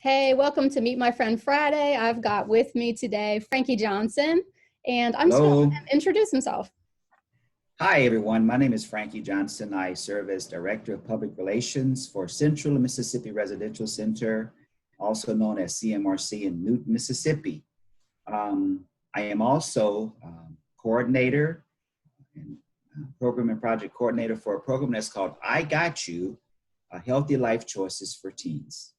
Hey, welcome to Meet My Friend Friday. I've got with me today Frankie Johnson, and I'm just going to Hello. let him introduce himself. Hi, everyone. My name is Frankie Johnson. I serve as Director of Public Relations for Central Mississippi Residential Center, also known as CMRC in Newton, Mississippi. I am also coordinator and program and project coordinator for a program that's called I Got You, Healthy Life Choices for Teens.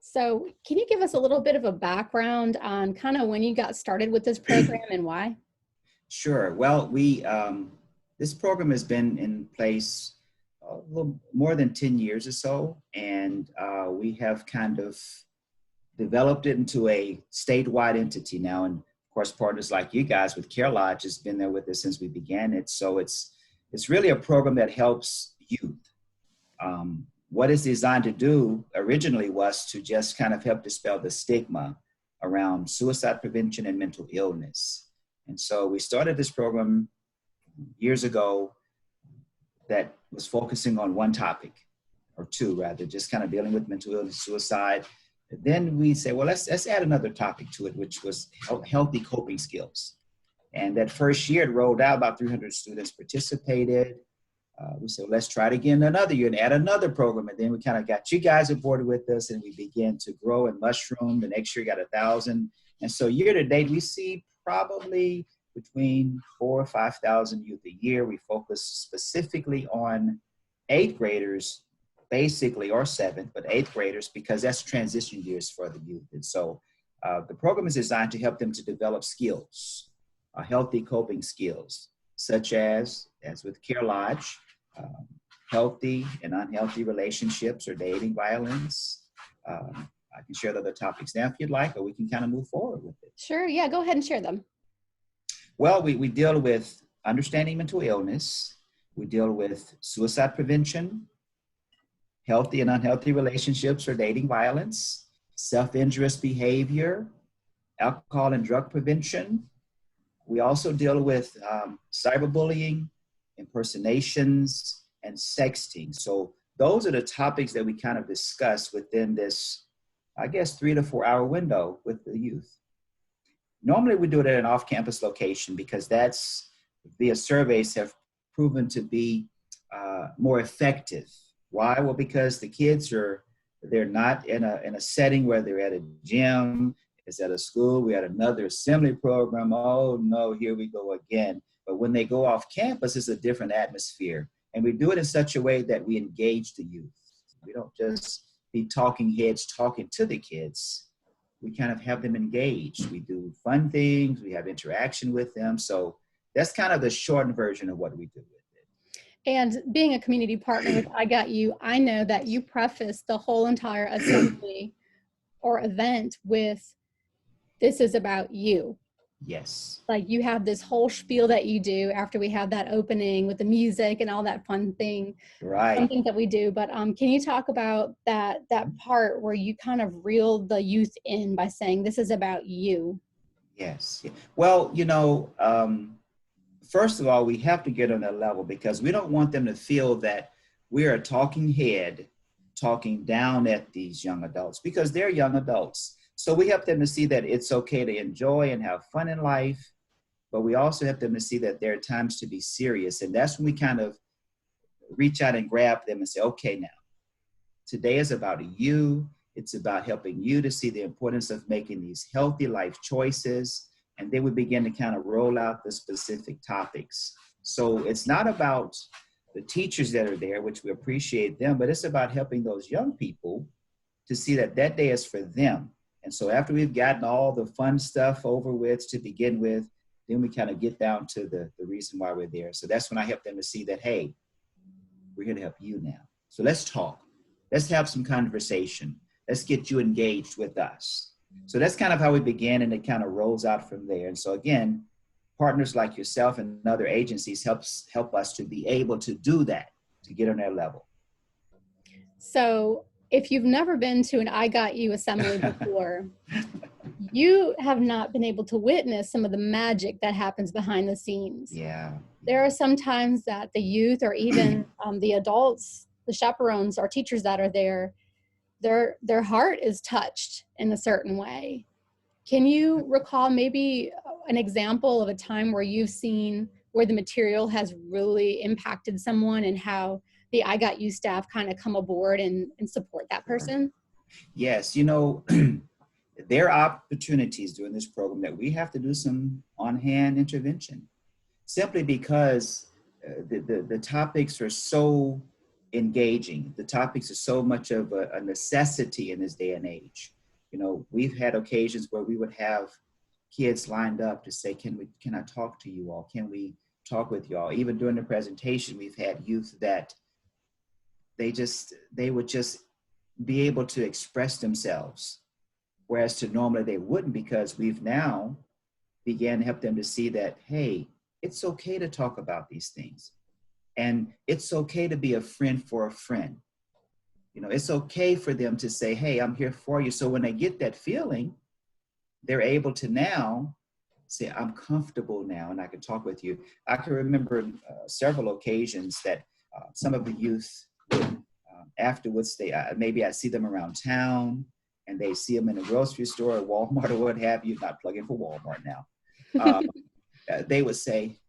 So can you give us a little bit of a background on kind of when you got started with this program and why? Sure. Well, this program has been in place a little more than 10 years or so, and we have kind of developed it into a statewide entity now. And of course, partners like you guys with Care Lodge has been there with us since we began it. So it's really a program that helps youth. What it's designed to do originally was to just kind of help dispel the stigma around suicide prevention and mental illness. And so we started this program years ago that was focusing on one topic, or two rather, just kind of dealing with mental illness, suicide. And then we said, well, let's add another topic to it, which was healthy coping skills. And that first year it rolled out, about 300 students participated. We said, well, let's try it again another year and add another program. And then we kind of got you guys aboard with us, and we began to grow and mushroom. The next year got 1,000. And so year to date, we see probably between 4,000 or 5,000 youth a year. We focus specifically on 8th graders, basically, or 7th, but 8th graders, because that's transition years for the youth. And so the program is designed to help them to develop skills, healthy coping skills, such as with Care Lodge, healthy and unhealthy relationships or dating violence. I can share the other topics now if you'd like, or we can kind of move forward with it. Sure, yeah, go ahead and share them. Well, we deal with understanding mental illness. We deal with suicide prevention, healthy and unhealthy relationships or dating violence, self-injurious behavior, alcohol and drug prevention. We also deal with cyberbullying, impersonations, and sexting. So those are the topics that we kind of discuss within this, I guess, 3 to 4 hour window with the youth. Normally we do it at an off-campus location because that's, via surveys, have proven to be more effective. Why? Well, because the kids they're not in a setting where they're at a gym, it's at a school, we had another assembly program. Oh no, here we go again. But when they go off campus, it's a different atmosphere. And we do it in such a way that we engage the youth. We don't just be talking heads talking to the kids. We kind of have them engaged. We do fun things, we have interaction with them. So that's kind of the shortened version of what we do with it. And being a community partner with I Got You, I know that you preface the whole entire assembly or event with, this is about you. Yes. Like you have this whole spiel that you do after we have that opening with the music and all that fun thing. Right. Something that we do. But can you talk about that part where you kind of reel the youth in by saying this is about you? Yes. Well, first of all, we have to get on that level because we don't want them to feel that we are a talking head talking down at these young adults, because they're young adults. So we help them to see that it's okay to enjoy and have fun in life, but we also help them to see that there are times to be serious. And that's when we kind of reach out and grab them and say, okay, now, today is about you. It's about helping you to see the importance of making these healthy life choices. And then we begin to kind of roll out the specific topics. So it's not about the teachers that are there, which we appreciate them, but it's about helping those young people to see that that day is for them. And so after we've gotten all the fun stuff over with to begin with, then we kind of get down to the reason why we're there. So that's when I help them to see that, hey, we're here to help you now. So let's talk. Let's have some conversation. Let's get you engaged with us. So that's kind of how we began, and it kind of rolls out from there. And so again, partners like yourself and other agencies help us to be able to do that, to get on their level. So if you've never been to an I Got You assembly before, you have not been able to witness some of the magic that happens behind the scenes. Yeah. There are some times that the youth or even the adults, the chaperones or teachers that are there, their heart is touched in a certain way. Can you recall maybe an example of a time where you've seen where the material has really impacted someone and how the I Got You staff kind of come aboard and support that person? Yes, you know, there are opportunities during this program that we have to do some on-hand intervention, simply because the topics are so engaging. The topics are so much of a necessity in this day and age. You know, we've had occasions where we would have kids lined up to say, can I talk to you all? Can we talk with you all? Even during the presentation, we've had youth that they would just be able to express themselves, whereas to normally they wouldn't, because we've now began to help them to see that, hey, it's okay to talk about these things. And it's okay to be a friend for a friend. You know, it's okay for them to say, hey, I'm here for you. So when they get that feeling, they're able to now say, I'm comfortable now and I can talk with you. I can remember several occasions that some of the youth would, afterwards, maybe I see them around town and they see them in a grocery store or Walmart or what have you, not plugging for Walmart now. They would say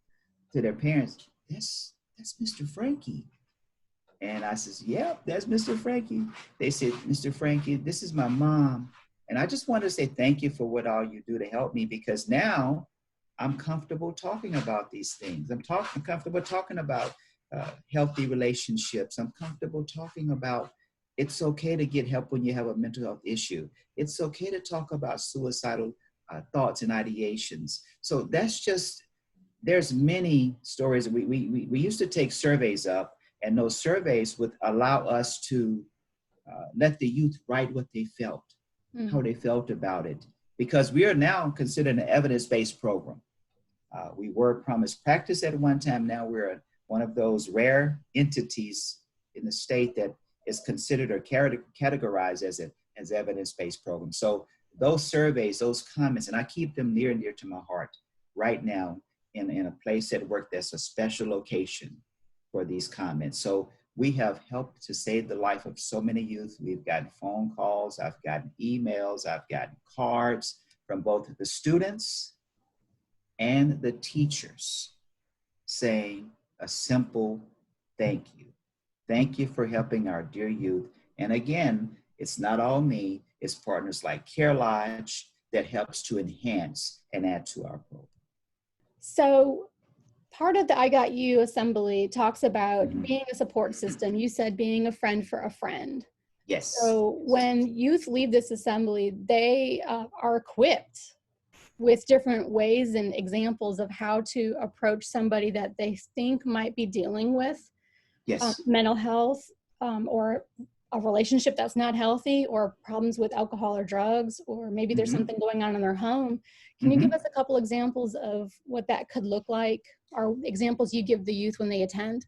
to their parents, that's Mr. Frankie. And I says, yeah, that's Mr. Frankie. They said, Mr. Frankie, this is my mom. And I just want to say thank you for what all you do to help me, because now I'm comfortable talking about these things. I'm comfortable talking about healthy relationships. I'm comfortable talking about it's okay to get help when you have a mental health issue. It's okay to talk about suicidal thoughts and ideations. So that's just, there's many stories. We used to take surveys up, and those surveys would allow us to let the youth write what they felt, how they felt about it, because we are now considered an evidence-based program. We were promised practice at one time. Now we're one of those rare entities in the state that is considered or categorized as evidence-based program. So those surveys, those comments, and I keep them near and dear to my heart right now in a place at work that's a special location for these comments. So we have helped to save the life of so many youth. We've gotten phone calls, I've gotten emails, I've gotten cards from both the students and the teachers saying a simple thank you. Thank you for helping our dear youth. And again, it's not all me, it's partners like Care Lodge that helps to enhance and add to our program. So part of the I Got You assembly talks about being a support system. You said being a friend for a friend. Yes. So when youth leave this assembly, they are equipped with different ways and examples of how to approach somebody that they think might be dealing with mental health or a relationship that's not healthy, or problems with alcohol or drugs, or maybe there's something going on in their home. Can you give us a couple examples of what that could look like, or examples you give the youth when they attend?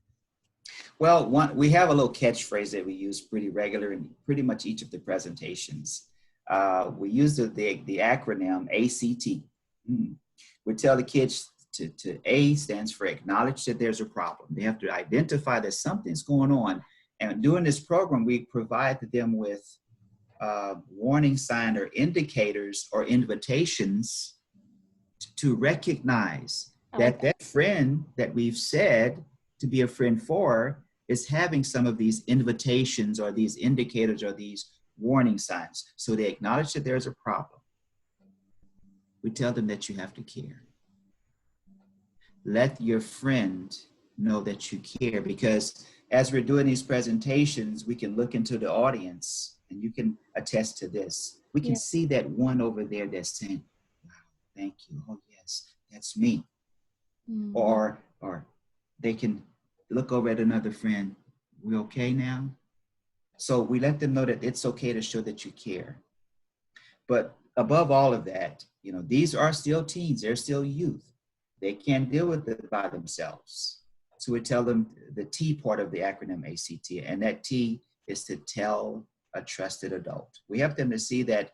Well, we have a little catchphrase that we use pretty regular in pretty much each of the presentations. We use the acronym ACT. We tell the kids to A stands for acknowledge that there's a problem. They have to identify that something's going on. And during this program, we provide them with warning signs or indicators or invitations to recognize that that friend that we've said to be a friend for is having some of these invitations or these indicators or these warning signs. So they acknowledge that there's a problem. We tell them that you have to care. Let your friend know that you care, because as we're doing these presentations, we can look into the audience, and you can attest to this. We can see that one over there that's saying, wow, thank you. Oh yes, that's me. Or they can look over at another friend. We okay now? So we let them know that it's okay to show that you care. But above all of that, you know, these are still teens. They're still youth. They can't deal with it by themselves. So we tell them the T part of the acronym ACT, and that T is to tell a trusted adult. We have them to see that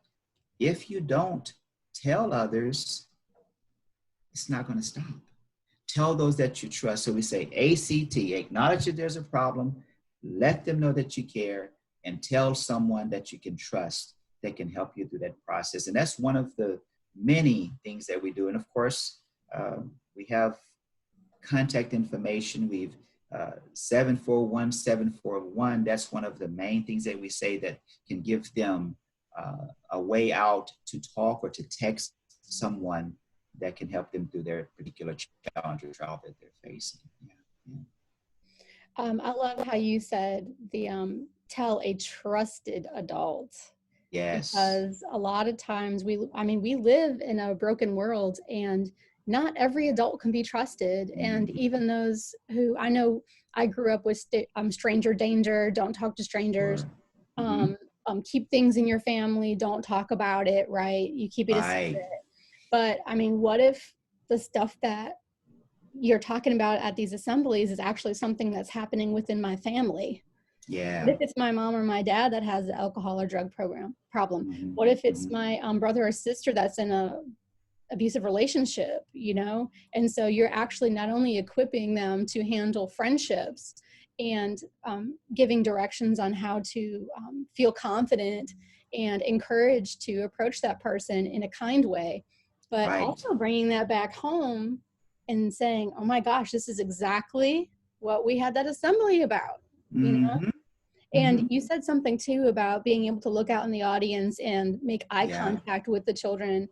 if you don't tell others, it's not going to stop. Tell those that you trust. So we say ACT, acknowledge that there's a problem, let them know that you care, and tell someone that you can trust that can help you through that process. And that's one of the many things that we do. And of course, we have contact information. We've 741-741. That's one of the main things that we say that can give them a way out to talk or to text someone that can help them through their particular challenge or trial that they're facing. Yeah. I love how you said the tell a trusted adult. Yes. Because a lot of times we live in a broken world, and not every adult can be trusted. And even those who, I know I grew up with stranger danger, don't talk to strangers, keep things in your family, don't talk about it, right? You keep it a secret. But I mean, what if the stuff that you're talking about at these assemblies is actually something that's happening within my family? Yeah. What if it's my mom or my dad that has the alcohol or drug problem? What if it's my brother or sister that's in a abusive relationship, you know? And so you're actually not only equipping them to handle friendships and giving directions on how to feel confident and encouraged to approach that person in a kind way, but also bringing that back home and saying, oh my gosh, this is exactly what we had that assembly about, you know? And you said something too about being able to look out in the audience and make eye contact with the children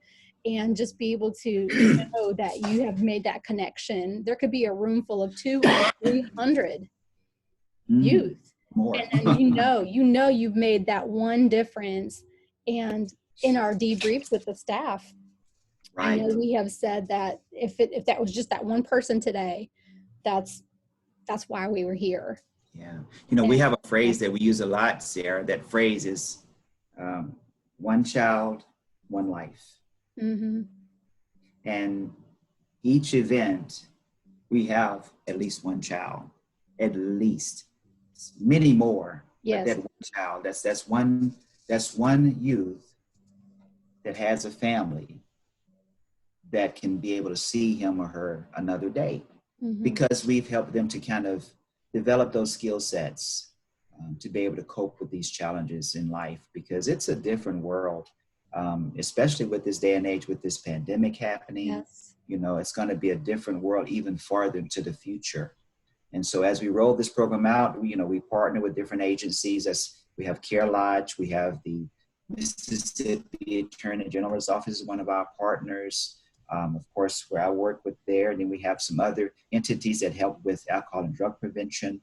and just be able to know that you have made that connection. There could be a room full of 200 or 300 youth. More. And you know you've made that one difference. And in our debriefs with the staff, I know we have said that if that was just that one person today, that's why we were here. Yeah. You know, we have a phrase that we use a lot, Sarah. That phrase is one child, one life. And each event, we have at least one child, at least. Many more. Yes. But that one child, that's one youth that has a family that can be able to see him or her another day. Because we've helped them to kind of develop those skill sets to be able to cope with these challenges in life, because it's a different world, especially with this day and age, with this pandemic happening. Yes. You know, it's going to be a different world even farther into the future. And so as we roll this program out, we partner with different agencies. As we have Care Lodge, we have the Mississippi Attorney General's Office is one of our partners. Of course, where I work with there, and then we have some other entities that help with alcohol and drug prevention.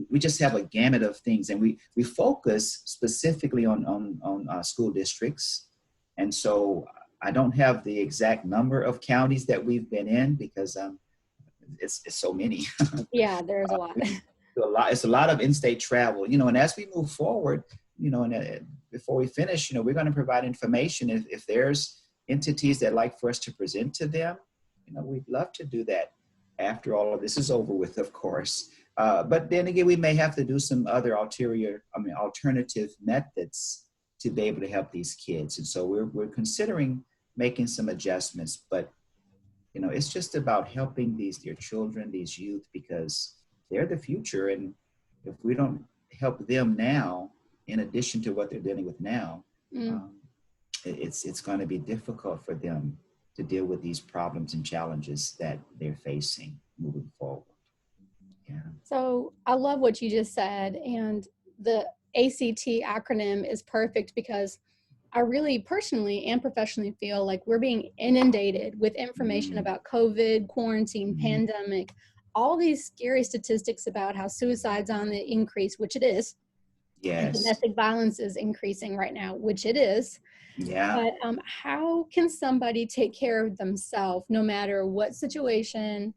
We just have a gamut of things, and we focus specifically on school districts. And so I don't have the exact number of counties that we've been in, because it's so many. Yeah, there's a lot. It's a lot of in-state travel, and as we move forward, and before we finish, we're going to provide information if there's entities that like for us to present to them. We'd love to do that after all of this is over with, of course. But then again, we may have to do some other alternative methods to be able to help these kids. And so we're considering making some adjustments, but it's just about helping your children, these youth, because they're the future. And if we don't help them now, in addition to what they're dealing with now, it's going to be difficult for them to deal with these problems and challenges that they're facing moving forward. Yeah. So I love what you just said. And the ACT acronym is perfect, because I really personally and professionally feel like we're being inundated with information about COVID, quarantine, pandemic, all these scary statistics about how suicide's on the increase, which it is. Yes. And domestic violence is increasing right now, which it is. Yeah. But how can somebody take care of themselves no matter what situation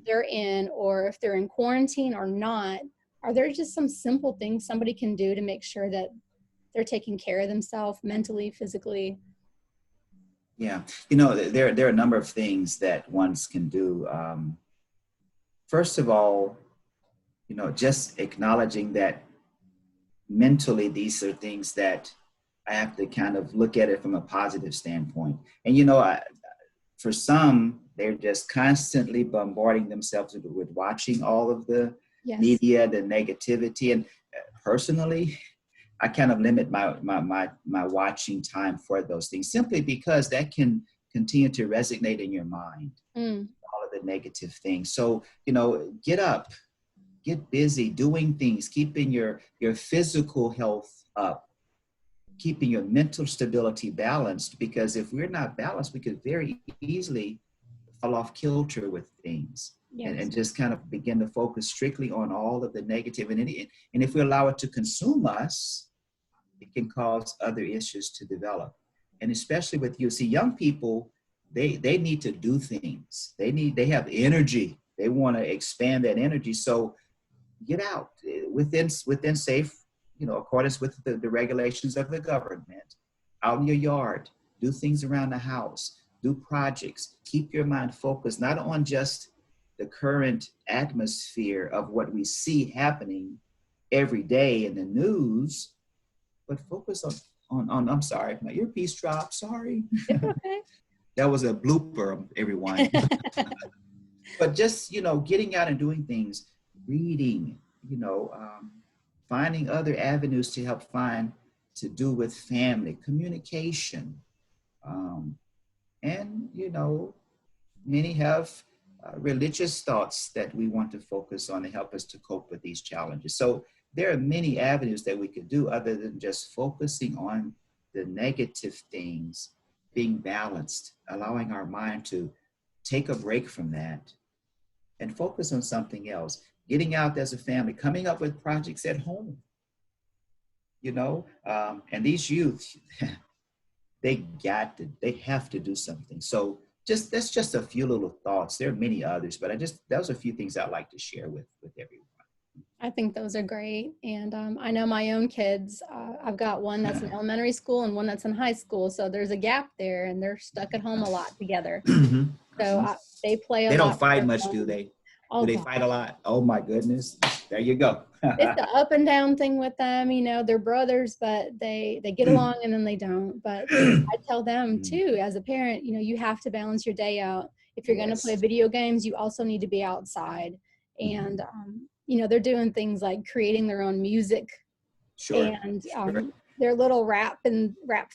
they're in, or if they're in quarantine or not? Are there just some simple things somebody can do to make sure that they're taking care of themselves mentally, physically? Yeah. There are a number of things that one can do. First of all, just acknowledging that mentally, these are things that I have to kind of look at it from a positive standpoint. And, for some, they're just constantly bombarding themselves with watching all of the media, the negativity. And personally, I kind of limit my watching time for those things simply because that can continue to resonate in your mind, all of the negative things. So, get up, get busy doing things, keeping your physical health up, keeping your mental stability balanced, because if we're not balanced, we could very easily fall off kilter with things. Yes. And just kind of begin to focus strictly on all of the negative. And if we allow it to consume us, it can cause other issues to develop. And especially with you, see, young people, they need to do things. They have energy. They want to expand that energy. So get out within safe, accordance with the regulations of the government, out in your yard, do things around the house, do projects, keep your mind focused, not on just the current atmosphere of what we see happening every day in the news, but focus on I'm sorry, my earpiece dropped, sorry. It's okay. That was a blooper, everyone. But just, getting out and doing things, reading, finding other avenues to do with family, communication. And, many have religious thoughts that we want to focus on to help us to cope with these challenges. So there are many avenues that we could do other than just focusing on the negative things, being balanced, allowing our mind to take a break from that and focus on something else, getting out as a family, coming up with projects at home, and these youth, they have to do something. So that's just a few little thoughts. There are many others, but those are a few things I'd like to share with everyone. I think those are great. And I know my own kids, I've got one that's in elementary school and one that's in high school. So there's a gap there and they're stuck at home a lot together. So they play a lot. They don't fight much, do they? Oh, do they fight a lot? Oh my goodness. There you go. It's the up and down thing with them. They're brothers, but they get along and then they don't. But I tell them too, as a parent, you have to balance your day out. If you're going to play video games, you also need to be outside. And, they're doing things like creating their own music and their little rap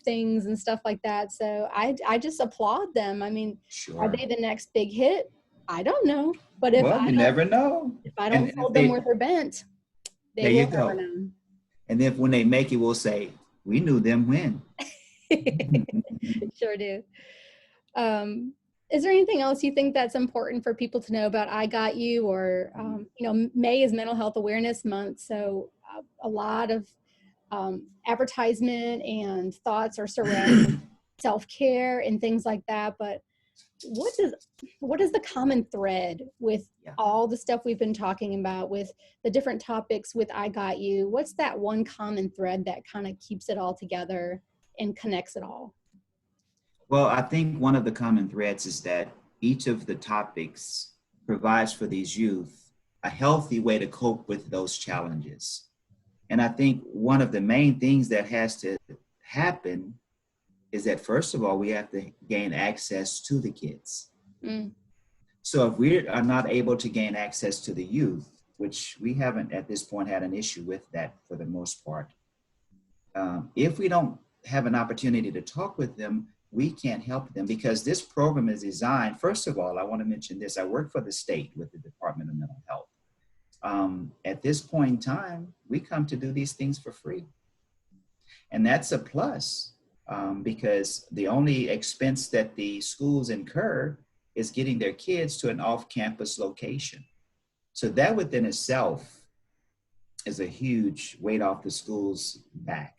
things and stuff like that. So I just applaud them. I mean, are they the next big hit? I don't know. But if you never know. If I don't hold them where they're bent, they will never know. And then when they make it, we'll say, we knew them when. Sure do. Is there anything else you think that's important for people to know about I Got You? Or, May is Mental Health Awareness Month. So a lot of advertisement and thoughts are surrounding self-care and things like that. But what is the common thread with all the stuff we've been talking about, with the different topics with I Got You? What's that one common thread that kind of keeps it all together and connects it all? Well, I think one of the common threads is that each of the topics provides for these youth a healthy way to cope with those challenges. And I think one of the main things that has to happen is that, first of all, we have to gain access to the kids. So if we are not able to gain access to the youth, which we haven't at this point had an issue with that for the most part, if we don't have an opportunity to talk with them, we can't help them, because this program is designed, first of all, I want to mention this, I work for the state with the Department of Mental Health. At this point in time, we come to do these things for free. And that's a plus. Because the only expense that the schools incur is getting their kids to an off-campus location. So that within itself is a huge weight off the school's back.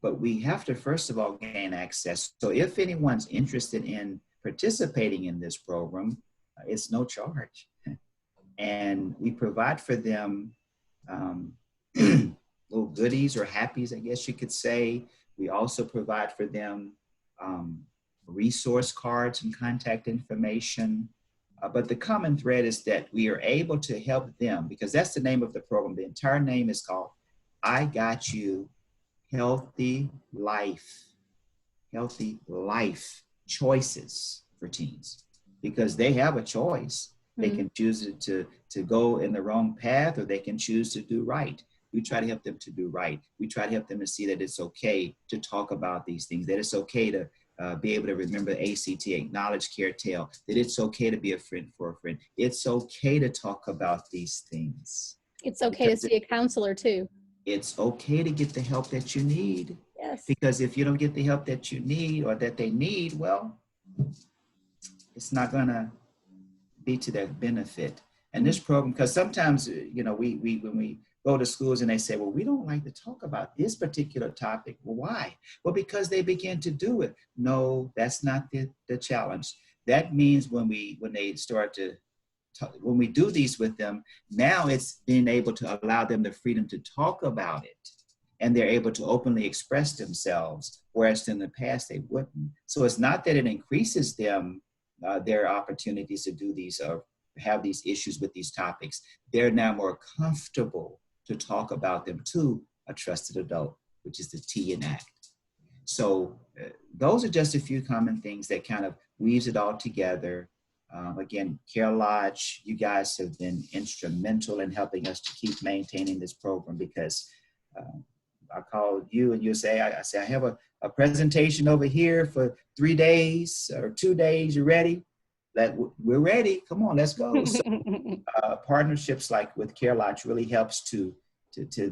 But we have to, first of all, gain access. So if anyone's interested in participating in this program, it's no charge. And we provide for them little goodies or happies, I guess you could say. We also provide for them resource cards and contact information. But the common thread is that we are able to help them, because that's the name of the program. The entire name is called I Got You Healthy Life Choices for Teens, because they have a choice. They can choose to go in the wrong path, or they can choose to do right. We try to help them to do right. We try to help them to see that it's okay to talk about these things, that it's okay to be able to remember ACT, acknowledge, care, tell, that it's okay to be a friend for a friend. It's okay to talk about these things. It's okay to see a counselor too. It's okay to get the help that you need. Yes. Because if you don't get the help that you need or that they need, well, it's not going to be to their benefit. And this program, because sometimes, you know, we when we go to schools and they say, well, we don't like to talk about this particular topic. Well, why? Well, because they begin to do it. No, that's not the challenge. That means when they start to when we do these with them, now it's being able to allow them the freedom to talk about it. And they're able to openly express themselves, whereas in the past they wouldn't. So it's not that it increases them, their opportunities to do these or have these issues with these topics. They're now more comfortable to talk about them to a trusted adult, which is the T in ACT. So those are just a few common things that kind of weaves it all together. Again, Care Lodge, you guys have been instrumental in helping us to keep maintaining this program, because I call you and you say, I say, I have a presentation over here for 3 days or 2 days. You ready? We're ready. Come on, let's go. So, partnerships like with Care Lodge really helps to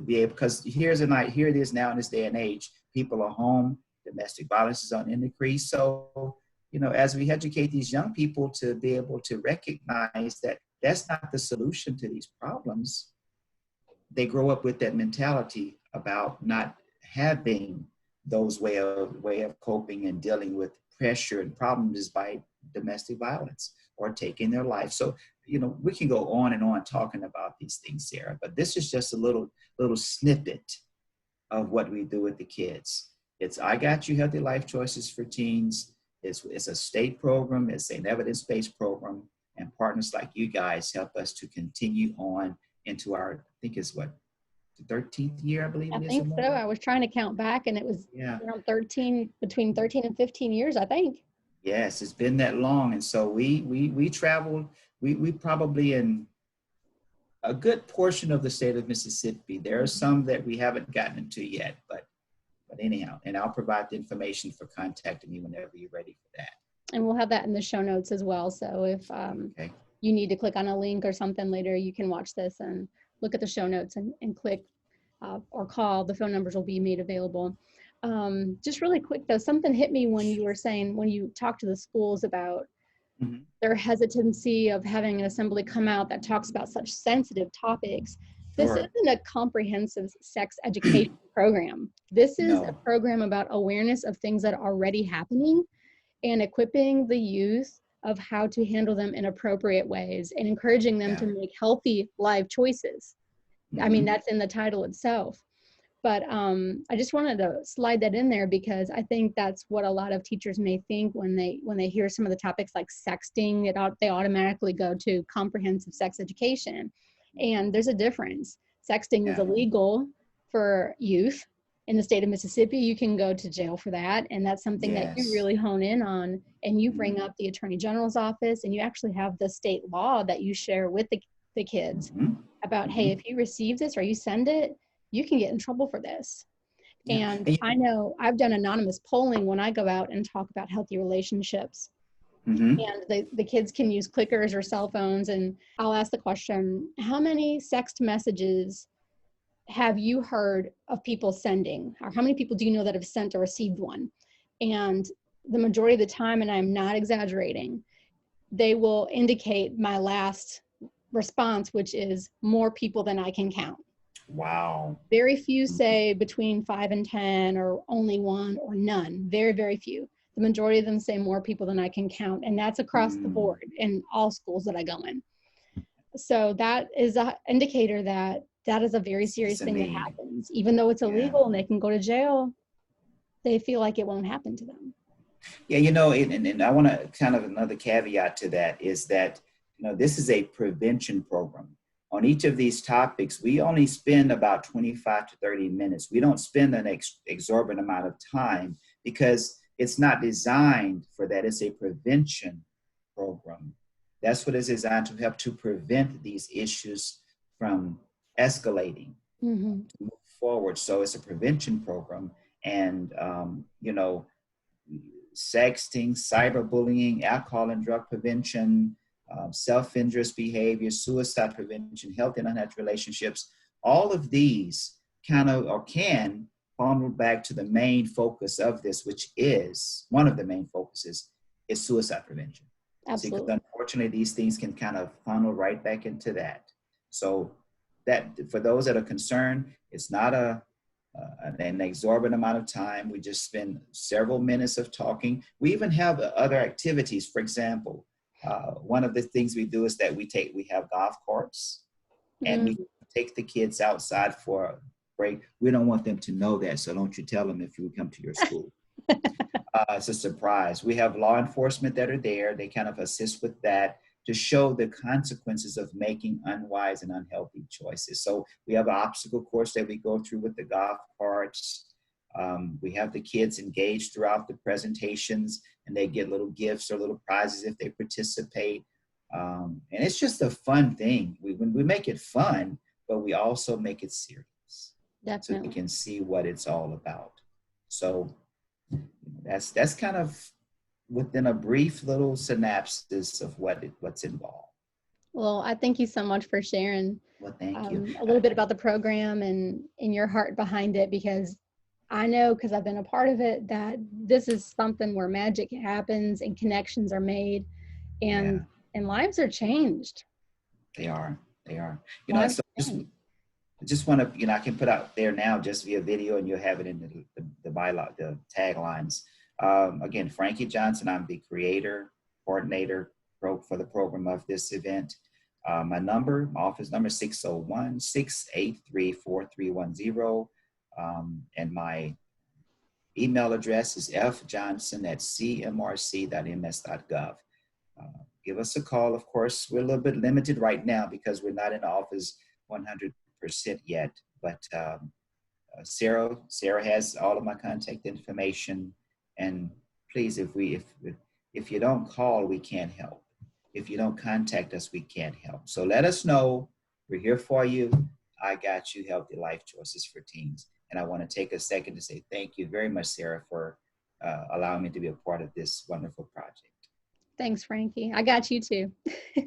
be able, because here it is now in this day and age, people are home, domestic violence is on the increase. So, you know, as we educate these young people to be able to recognize that that's not the solution to these problems, they grow up with that mentality about not having those way of coping and dealing with pressure and problems by domestic violence or taking their life. So, you know, we can go on and on talking about these things, Sarah, but this is just a little snippet of what we do with the kids. It's I Got You Healthy Life Choices for Teens. It's a state program. It's an evidence-based program, and partners like you guys help us to continue on into our, I think it's what, the 13th year, I believe it is. I think so. I was trying to count back, and it was around between 13 and 15 years, I think. Yes, it's been that long. And so we traveled, we probably in a good portion of the state of Mississippi. There are some that we haven't gotten into yet, but anyhow, and I'll provide the information for contacting me whenever you're ready for that. And we'll have that in the show notes as well. So if you need to click on a link or something later, you can watch this and look at the show notes and click or call. The phone numbers will be made available. Just really quick though, something hit me when you were saying, when you talked to the schools about their hesitancy of having an assembly come out that talks about such sensitive topics. This isn't a comprehensive sex education program. This is a program about awareness of things that are already happening and equipping the youth of how to handle them in appropriate ways and encouraging them to make healthy life choices. I mean, that's in the title itself. But I just wanted to slide that in there because I think that's what a lot of teachers may think when they hear some of the topics like sexting. They automatically go to comprehensive sex education. And there's a difference. Sexting is illegal for youth in the state of Mississippi. You can go to jail for that. And that's something that you really hone in on. And you bring up the Attorney General's office, and you actually have the state law that you share with the kids about, hey, if you receive this or you send it, you can get in trouble for this. And I know I've done anonymous polling when I go out and talk about healthy relationships. And the kids can use clickers or cell phones, and I'll ask the question, how many sext messages have you heard of people sending? Or how many people do you know that have sent or received one? And the majority of the time, and I'm not exaggerating, they will indicate my last response, which is more people than I can count. Wow. Very few say between 5 and 10 or only 1 or none. Very, very few. The majority of them say more people than I can count. And that's across the board in all schools that I go in. So that is an indicator that that is a very serious thing that happens. Even though it's illegal and they can go to jail, they feel like it won't happen to them. Yeah, you know, and I want to kind of another caveat to that is that, you know, this is a prevention program. On each of these topics, we only spend about 25 to 30 minutes. We don't spend an exorbitant amount of time because it's not designed for that. It's a prevention program. That's what it's designed to help to prevent these issues from escalating. Mm-hmm. to move forward. So it's a prevention program, and you know, sexting, cyberbullying, alcohol and drug prevention, self-injurious behavior, suicide prevention, healthy and unhealthy relationships. All of these kind of or can funnel back to the main focus of this, which is one of the main focuses is suicide prevention. See, because Absolutely. unfortunately, these things can kind of funnel right back into that. So that for those that are concerned, it's not an exorbitant amount of time. We just spend several minutes of talking. We even have other activities. For example, one of the things we do is that we have golf carts, and we Mm. take the kids outside for a break. We don't want them to know that, so don't you tell them if you come to your school. It's a surprise. We have law enforcement that are there. They kind of assist with that to show the consequences of making unwise and unhealthy choices. So we have an obstacle course that we go through with the golf carts. We have the kids engaged throughout the presentations, and they get little gifts or little prizes if they participate. And it's just a fun thing. We make it fun, but we also make it serious so they Definitely. can see what it's all about. So that's kind of within a brief little synopsis of what's involved. Well, I thank you so much for sharing Well, thank you. a little bit about the program and your heart behind it, because I know, because I've been a part of it, that this is something where magic happens and connections are made, Yeah, and lives are changed. they are. They are. And Lives so are changed. just want to, I can put out there now just via video, and you'll have it in the bylaw, the taglines. Again, Frankie Johnson. I'm the creator, coordinator for the program of this event. My office number, 601-683-4310. And my email address is fjohnson@cmrc.ms.gov. Give us a call. Of course, we're a little bit limited right now because we're not in office 100% yet. But Sarah has all of my contact information. And please, if you don't call, we can't help. If you don't contact us, we can't help. So let us know. We're here for you. I got you. Healthy life choices for teens. And I want to take a second to say thank you very much, Sarah, for allowing me to be a part of this wonderful project. Thanks, Frankie. I got you too.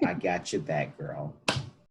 I got your back, girl.